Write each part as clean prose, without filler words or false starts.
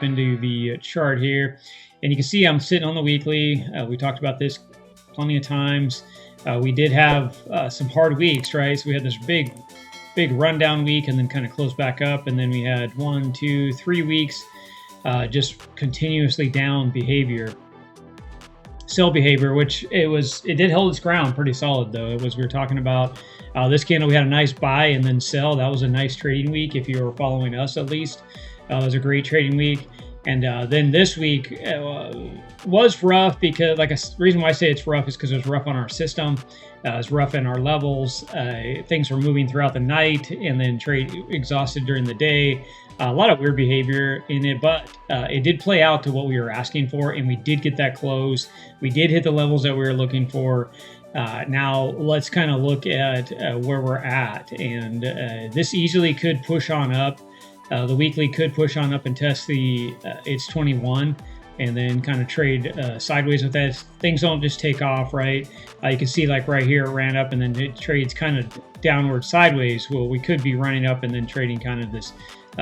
hop into the chart here, and you can see I'm sitting on the weekly. We talked about this plenty of times. We did have some hard weeks, right? So we had this big rundown week and then kind of closed back up. And then we had 1, 2, 3 weeks just continuously down behavior, sell behavior, which it did hold its ground pretty solid though. We were talking about this candle, we had a nice buy and then sell. That was a nice trading week. If you were following us, at least, it was a great trading week. And then this week was rough because, the reason why I say it's rough is because it was rough on our system. It was rough in our levels. Things were moving throughout the night and then trade exhausted during the day. A lot of weird behavior in it, but it did play out to what we were asking for, and we did get that close. We did hit the levels that we were looking for. Now let's kind of look at where we're at, and this easily could push on up. The weekly could push on up and test its 21 and then kind of trade sideways with that. Things don't just take off, right? You can see like right here it ran up and then it trades kind of downward sideways. Well, we could be running up and then trading kind of this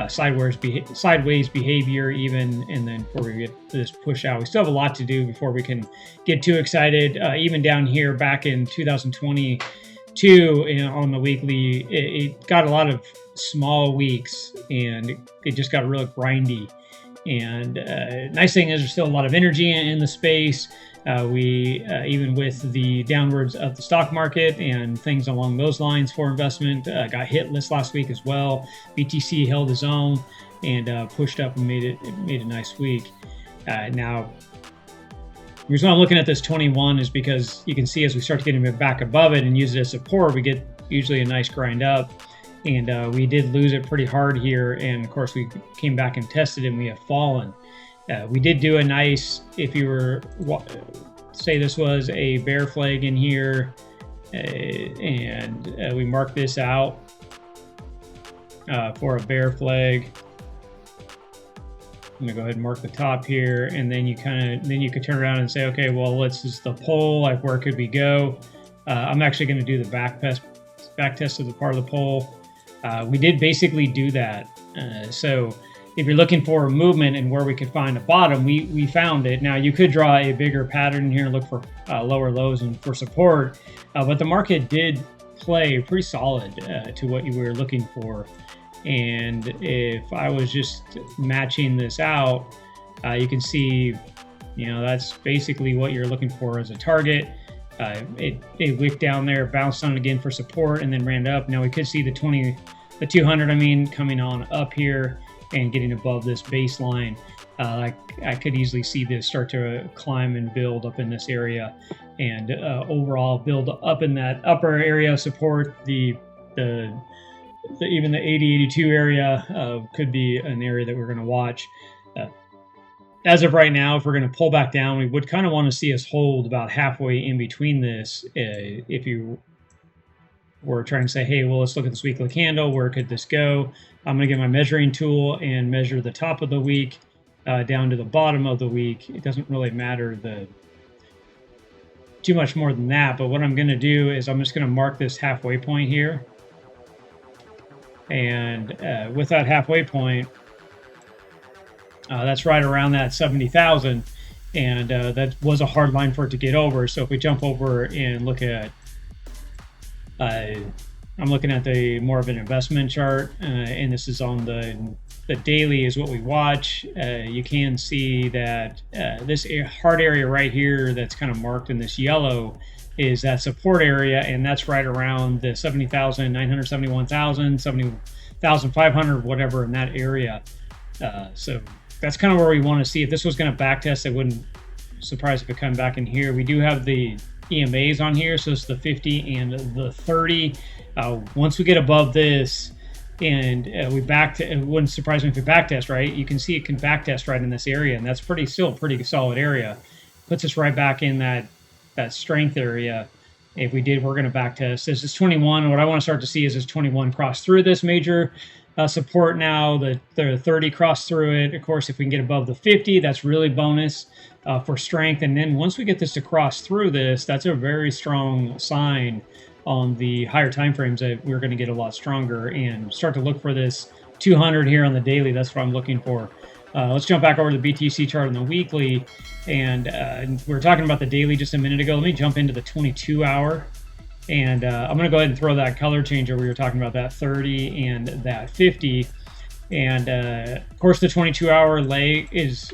sideways behavior even, and then before we get this push out. We still have a lot to do before we can get too excited. Even down here back in 2022 on the weekly, it got a lot of small weeks and it just got real grindy. And nice thing is there's still a lot of energy in the space. We even with the downwards of the stock market and things along those lines for investment, got hit this last week as well. BTC held its own and pushed up and made a nice week. Now, the reason I'm looking at this 21 is because you can see as we start to get back above it and use it as support, we get usually a nice grind up. And we did lose it pretty hard here. And of course, we came back and tested it and we have fallen. We did do a nice, if you were, say this was a bear flag in here, and we marked this out for a bear flag. I'm gonna go ahead and mark the top here, and then you could turn around and say, okay, well, let's just the pole, like where could we go? I'm actually gonna do the back test of the part of the pole. We did basically do that. So if you're looking for a movement and where we could find a bottom, we found it. Now you could draw a bigger pattern here and look for lower lows and for support, but the market did play pretty solid to what you were looking for. And if I was just matching this out, you can see, that's basically what you're looking for as a target. It wicked down there, bounced on it again for support, and then ran up. Now we could see the 200, coming on up here and getting above this baseline. I could easily see this start to climb and build up in this area, and overall build up in that upper area of support. Even the 80-82 area could be an area that we're going to watch. As of right now, if we're going to pull back down, we would kind of want to see us hold about halfway in between this. If you were trying to say, hey, well, let's look at this weekly candle. Where could this go? I'm going to get my measuring tool and measure the top of the week down to the bottom of the week. It doesn't really matter too much more than that. But what I'm going to do is I'm just going to mark this halfway point here. And with that halfway point, that's right around that 70,000, and that was a hard line for it to get over. So if we jump over and look at, I'm looking at the more of an investment chart, and this is on the daily is what we watch. You can see that this hard area right here that's kind of marked in this yellow is that support area, and that's right around the 70,000, 971,000, 70,500, whatever in that area. So that's kind of where we want to see. If this was going to backtest, I wouldn't surprise if it come back in here. We do have the EMAs on here, so it's the 50 and the 30. Once we get above this and it wouldn't surprise me if we backtest, right? You can see it can backtest right in this area, and that's still a pretty solid area. Puts us right back in that strength area. If we did, we're going to backtest. This is 21. What I want to start to see is this 21 cross through this major support now. The 30 cross through it. Of course, if we can get above the 50, that's really bonus for strength. And then once we get this to cross through this, that's a very strong sign on the higher time frames that we're going to get a lot stronger and start to look for this 200 here on the daily. That's what I'm looking for. Let's jump back over to the BTC chart on the weekly, and we were talking about the daily just a minute ago. Let me jump into the 22-hour, and I'm going to go ahead and throw that color changer. We were talking about that 30 and that 50, and of course the 22-hour leg is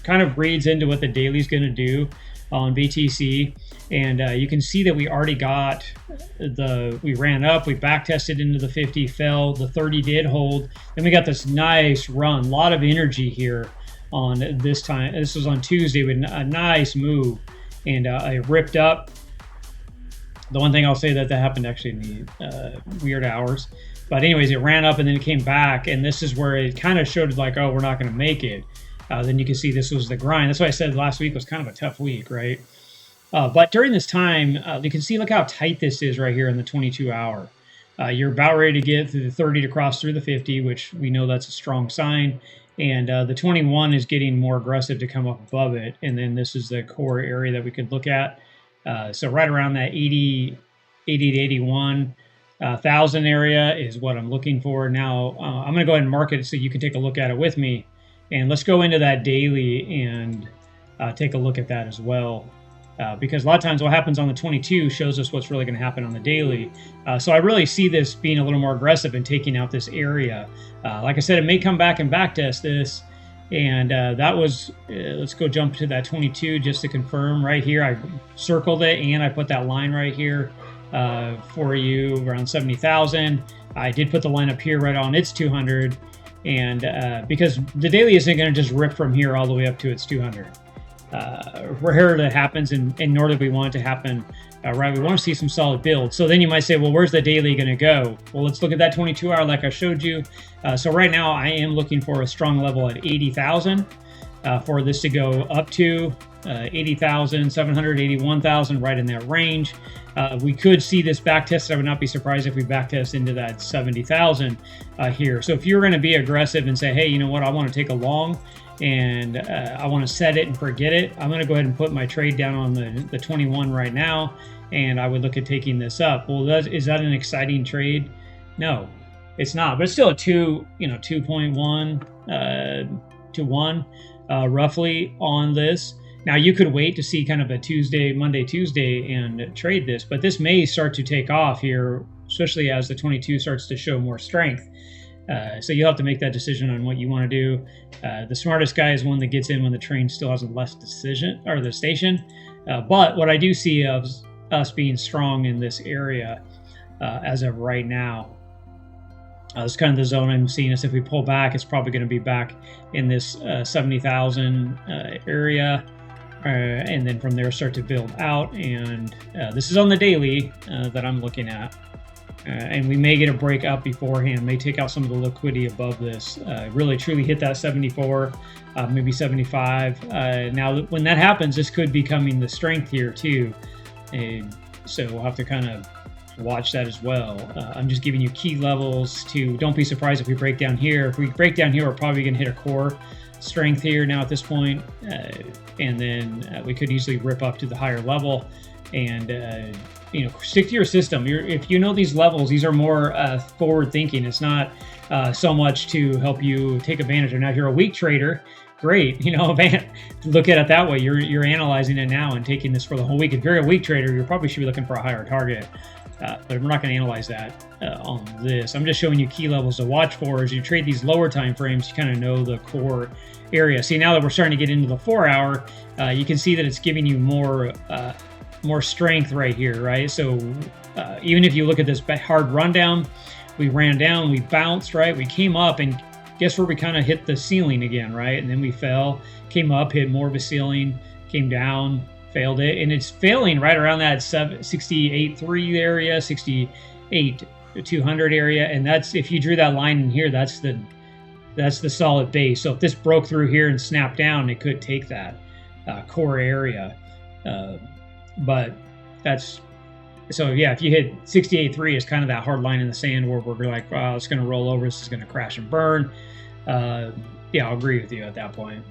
kind of reads into what the daily is going to do on BTC. And you can see that we already got we ran up, we back tested into the 50, fell, the 30 did hold. Then we got this nice run, a lot of energy here on this time. This was on Tuesday with a nice move, and I ripped up. The one thing I'll say that happened actually in the weird hours. But anyways, it ran up and then it came back, and this is where it kind of showed like, oh, we're not going to make it. Then you can see this was the grind. That's why I said last week was kind of a tough week, right? But during this time, you can see, look how tight this is right here in the 22-hour. You're about ready to get through the 30 to cross through the 50, which we know that's a strong sign. And the 21 is getting more aggressive to come up above it. And then this is the core area that we could look at. So right around that 80 to 81 thousand area is what I'm looking for. Now, I'm going to go ahead and mark it so you can take a look at it with me. And let's go into that daily and take a look at that as well. Because a lot of times what happens on the 22 shows us what's really going to happen on the daily. So I really see this being a little more aggressive and taking out this area. Like I said, it may come back and backtest this. And that was, let's go jump to that 22 just to confirm right here. I circled it and I put that line right here for you around 70,000. I did put the line up here right on its 200. And because the daily isn't going to just rip from here all the way up to its 200. Rare that happens, and nor do we want it to happen, right? We want to see some solid build. So then you might say, well, where's the daily going to go? Well, let's look at that 22-hour like I showed you. So right now I am looking for a strong level at 80,000 for this to go up to 80,000, 700, 81,000, right in that range. We could see this back test. I would not be surprised if we back test into that 70,000 here. So if you're going to be aggressive and say, hey, you know what, I want to take a long and I want to set it and forget it, I'm going to go ahead and put my trade down on the 21 right now, and I would look at taking this up. Well, is that an exciting trade? No, it's not, but it's still a 2.1 to 1 roughly on this. Now you could wait to see kind of a Monday, Tuesday and trade this, but this may start to take off here, especially as the 22 starts to show more strength. So you'll have to make that decision on what you want to do. The smartest guy is one that gets in when the train still hasn't left the station. But what I do see of us being strong in this area as of right now, it's kind of the zone I'm seeing us. If we pull back, it's probably going to be back in this 70,000 area. And then from there start to build out. And this is on the daily that I'm looking at. And we may get a break up beforehand, may take out some of the liquidity above this, really truly hit that 74, maybe 75. Now, when that happens, this could be coming the strength here too. And so we'll have to kind of watch that as well. I'm just giving you key levels to, don't be surprised if we break down here. If we break down here, we're probably going to hit a core strength here now at this point. And then we could easily rip up to the higher level and, stick to your system. If you know these levels, these are more forward thinking. It's not so much to help you take advantage of. Now, if you're a weak trader, great. Look at it that way. You're analyzing it now and taking this for the whole week. If you're a weak trader, you probably should be looking for a higher target. But we're not going to analyze that on this. I'm just showing you key levels to watch for as you trade these lower time frames. You kind of know the core area. See, now that we're starting to get into the 4 hour, you can see that it's giving you more strength right here, right? So even if you look at this hard rundown, we ran down, we bounced, right? We came up, and guess where we kind of hit the ceiling again, right? And then we fell, came up, hit more of a ceiling, came down, failed it, and it's failing right around that 68.3 area, 68.200 area, and that's, if you drew that line in here, that's the solid base. So if this broke through here and snapped down, it could take that core area. But that's, so yeah, if you hit 68.3, it's kind of that hard line in the sand where we're like, wow, it's going to roll over, this is going to crash and burn. Yeah, I'll agree with you at that point.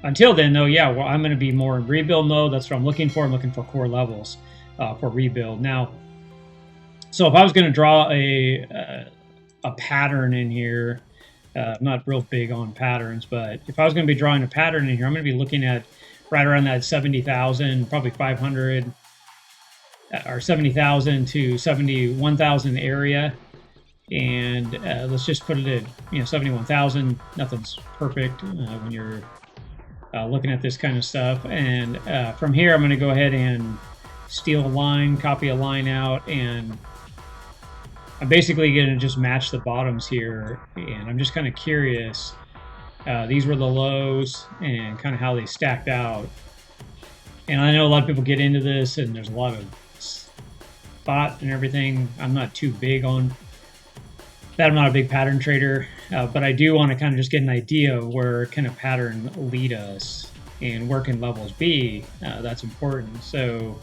Until then, though, yeah, well, I'm going to be more in rebuild mode. That's what I'm looking for. I'm looking for core levels for rebuild. Now, so if I was going to draw a pattern in here, I'm not real big on patterns, but if I was going to be drawing a pattern in here, I'm going to be looking at right around that 70,000, probably 500 or 70,000 to 71,000 area. And let's just put it at 71,000. Nothing's perfect when you're looking at this kind of stuff. And from here, I'm going to go ahead and steal a line, copy a line out, and I'm basically going to just match the bottoms here. And I'm just kind of curious. These were the lows and kind of how they stacked out. And I know a lot of people get into this, and there's a lot of thought and everything. I'm not too big on that. I'm not a big pattern trader, but I do want to kind of just get an idea of where can a pattern lead us and where can levels be. That's important. So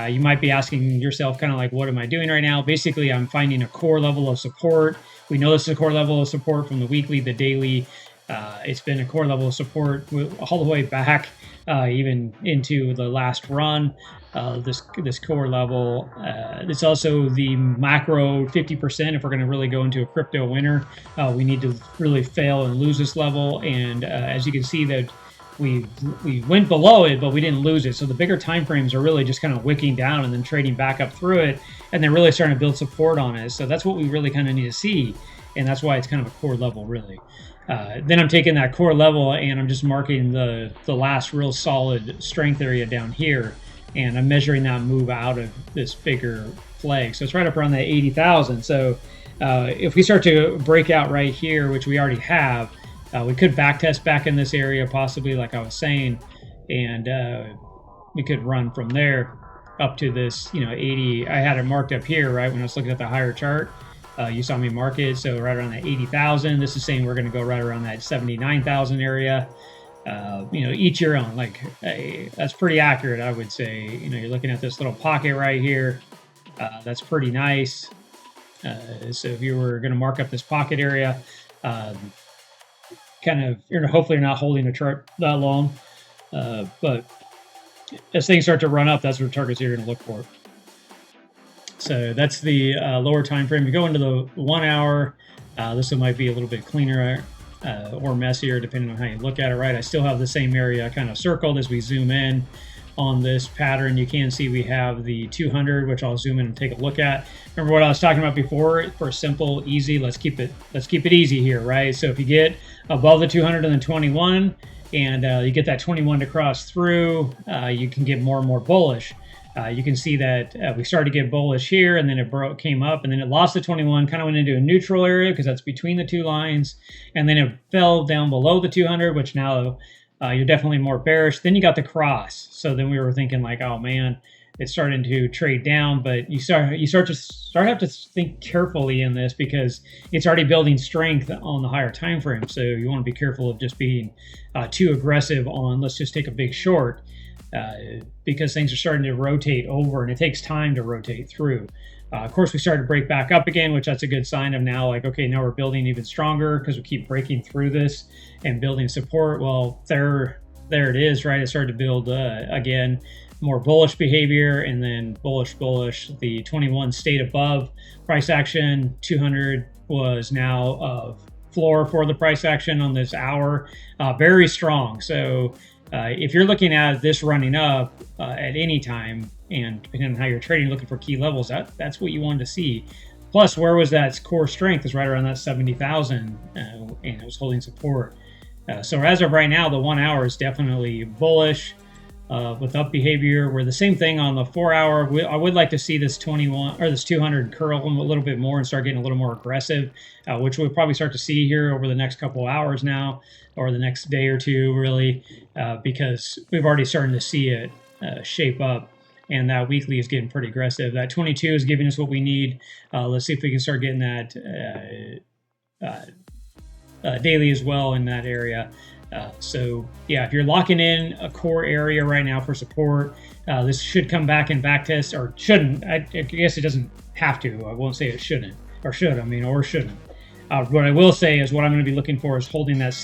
you might be asking yourself kind of like, what am I doing right now? Basically, I'm finding a core level of support. We know this is a core level of support from the weekly, the daily. It's been a core level of support all the way back, even into the last run. This core level. It's also the macro 50%. If we're going to really go into a crypto winter, we need to really fail and lose this level. And as you can see that we went below it, but we didn't lose it. So the bigger time frames are really just kind of wicking down and then trading back up through it, and they're really starting to build support on it. So that's what we really kind of need to see, and that's why it's kind of a core level, really. Then I'm taking that core level and I'm just marking the last real solid strength area down here, and I'm measuring that move out of this bigger flag. So it's right up around that 80,000. So if we start to break out right here, which we already have, we could back test back in this area possibly, like I was saying, and we could run from there up to this 80. I had it marked up here, right, when I was looking at the higher chart. You saw me mark it, so right around that 80,000. This is saying we're going to go right around that 79,000 area. Each your own. Like, that's pretty accurate, I would say. You're looking at this little pocket right here. That's pretty nice. So if you were going to mark up this pocket area, hopefully you're not holding a chart that long. But as things start to run up, that's what targets you're going to look for. So that's the lower time frame. If you go into the 1 hour, this one might be a little bit cleaner or messier, depending on how you look at it, right? I still have the same area kind of circled. As we zoom in on this pattern, you can see we have the 200, which I'll zoom in and take a look at. Remember what I was talking about before? For simple, easy, let's keep it easy here, right? So if you get above the 200 and then 21, and you get that 21 to cross through, you can get more and more bullish. You can see that we started to get bullish here, and then it came up, and then it lost the 21, kind of went into a neutral area because that's between the two lines, and then it fell down below the 200, which now you're definitely more bearish. Then you got the cross, so then we were thinking like, oh man, it's starting to trade down, but you start to have to think carefully in this because it's already building strength on the higher time frame. So you want to be careful of just being too aggressive on let's just take a big short. Because things are starting to rotate over, and it takes time to rotate through. Of course, we started to break back up again, which that's a good sign of now, like, okay, now we're building even stronger because we keep breaking through this and building support. Well, there it is, right? It started to build again, more bullish behavior, and then bullish. The 21 stayed above price action. 200 was now floor for the price action on this hour. Very strong. So if you're looking at this running up at any time, and depending on how you're trading, looking for key levels, that's what you wanted to see. Plus, where was that core strength? Is right around that 70,000, and it was holding support. So as of right now, the 1 hour is definitely bullish with up behavior. We're the same thing on the 4 hour. I would like to see this 21 or this 200 curl a little bit more and start getting a little more aggressive, which we'll probably start to see here over the next couple of hours now, or the next day or two, really, because we've already started to see it shape up, and that weekly is getting pretty aggressive. That 22 is giving us what we need. Let's see if we can start getting that daily as well in that area. So yeah, if you're locking in a core area right now for support, this should come back and back test, or shouldn't. I guess it doesn't have to. I won't say it shouldn't, or should, or shouldn't. What I will say is what I'm going to be looking for is holding that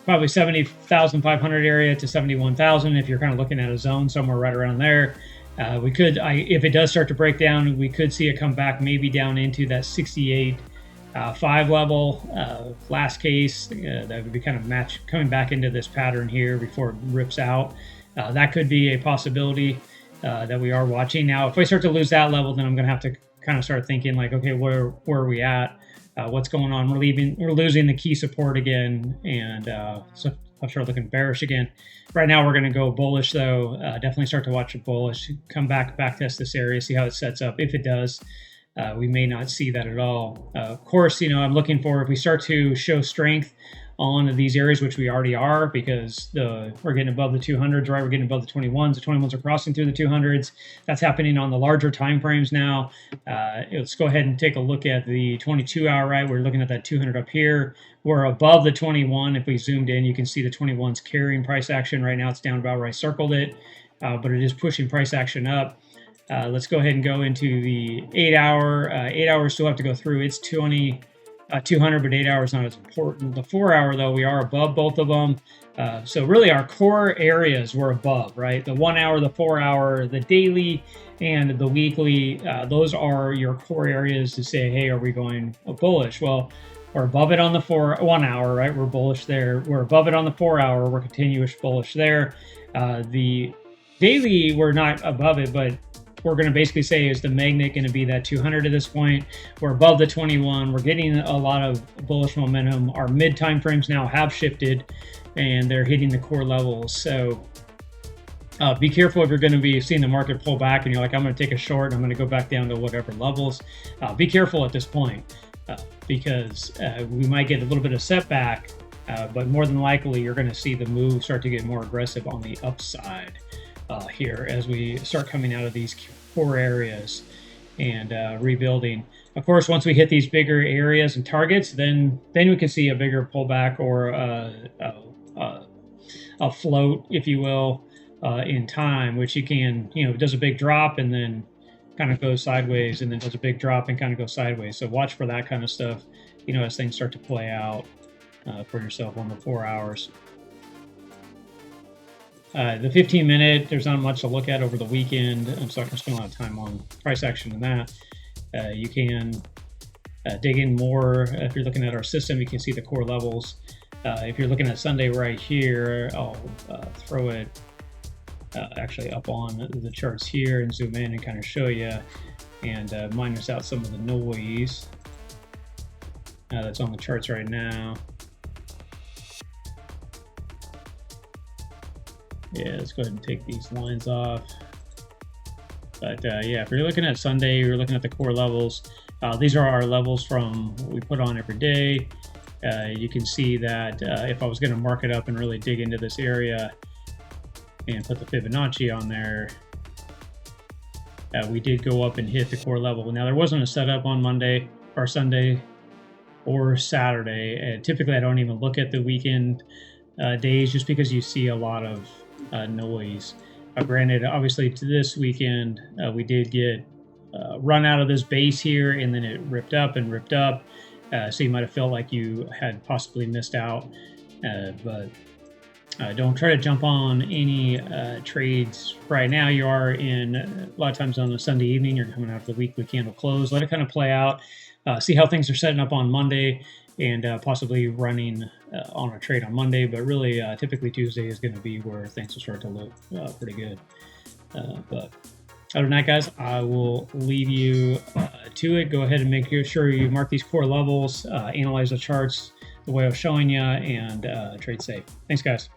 probably 70,500 area to 71,000. If you're kind of looking at a zone somewhere right around there, if it does start to break down, we could see it come back maybe down into that 68 5 level, last case, that would be kind of coming back into this pattern here before it rips out. That could be a possibility that we are watching. Now, if we start to lose that level, then I'm going to have to kind of start thinking like, okay, where are we at? What's going on? We're losing the key support again, and so I'll start looking bearish again. Right now, we're going to go bullish though. Definitely start to watch it bullish. Come back test this area, see how it sets up. If it does, we may not see that at all. Of course, I'm looking for, if we start to show strength on these areas, which we already are, because we're getting above the 200s, right? We're getting above the 21s. The 21s are crossing through the 200s. That's happening on the larger time frames now. Let's go ahead and take a look at the 22-hour, right? We're looking at that 200 up here. We're above the 21. If we zoomed in, you can see the 21's carrying price action. Right now, it's down about where I circled it, but it is pushing price action up. Let's go ahead and go into the 8-hour. 8 hours still have to go through. It's 200, but 8 hours not as important. The 4-hour, though, we are above both of them. So really our core areas were above, right? The 1 hour, the 4 hour, the daily, and the weekly, those are your core areas to say, hey, are we going bullish? Well, we're above it on the 1 hour, right? We're bullish there. We're above it on the 4 hour. We're continuous bullish there. The daily, we're not above it, but we're going to basically say, is the magnet going to be that 200 at this point? We're above the 21. We're getting a lot of bullish momentum. Our mid time frames now have shifted, and they're hitting the core levels. So be careful if you're going to be seeing the market pull back and you're like, I'm going to take a short and I'm going to go back down to whatever levels. Be careful at this point because we might get a little bit of setback, but more than likely you're going to see the move start to get more aggressive on the upside. Here as we start coming out of these core areas and rebuilding. Of course, once we hit these bigger areas and targets, then we can see a bigger pullback or a float, if you will, in time, which you can, it does a big drop and then kind of goes sideways, and then does a big drop and kind of goes sideways. So watch for that kind of stuff, as things start to play out for yourself on the 4 hours. The 15-minute, there's not much to look at over the weekend. I'm not going to spend a lot of time on price action in that. You can dig in more. If you're looking at our system, you can see the core levels. If you're looking at Sunday right here, I'll throw it actually up on the charts here and zoom in and kind of show you and minus out some of the noise that's on the charts right now. Yeah, let's go ahead and take these lines off. But yeah, if you're looking at Sunday, you're looking at the core levels. These are our levels from what we put on every day. You can see that if I was going to mark it up and really dig into this area and put the Fibonacci on there, we did go up and hit the core level. Now, there wasn't a setup on Monday or Sunday or Saturday. And typically, I don't even look at the weekend days just because you see a lot of noise. Granted, obviously, to this weekend, we did get run out of this base here, and then it ripped up and ripped up. So you might have felt like you had possibly missed out. But don't try to jump on any trades right now. You are in, a lot of times on a Sunday evening, you're coming out of the weekly candle close. Let it kind of play out. See how things are setting up on Monday, and possibly running on a trade on Monday, but really typically Tuesday is going to be where things will start to look pretty good. But other than that, guys, I will leave you to it. Go ahead and make sure you mark these core levels, analyze the charts the way I was showing you, and trade safe. Thanks, guys.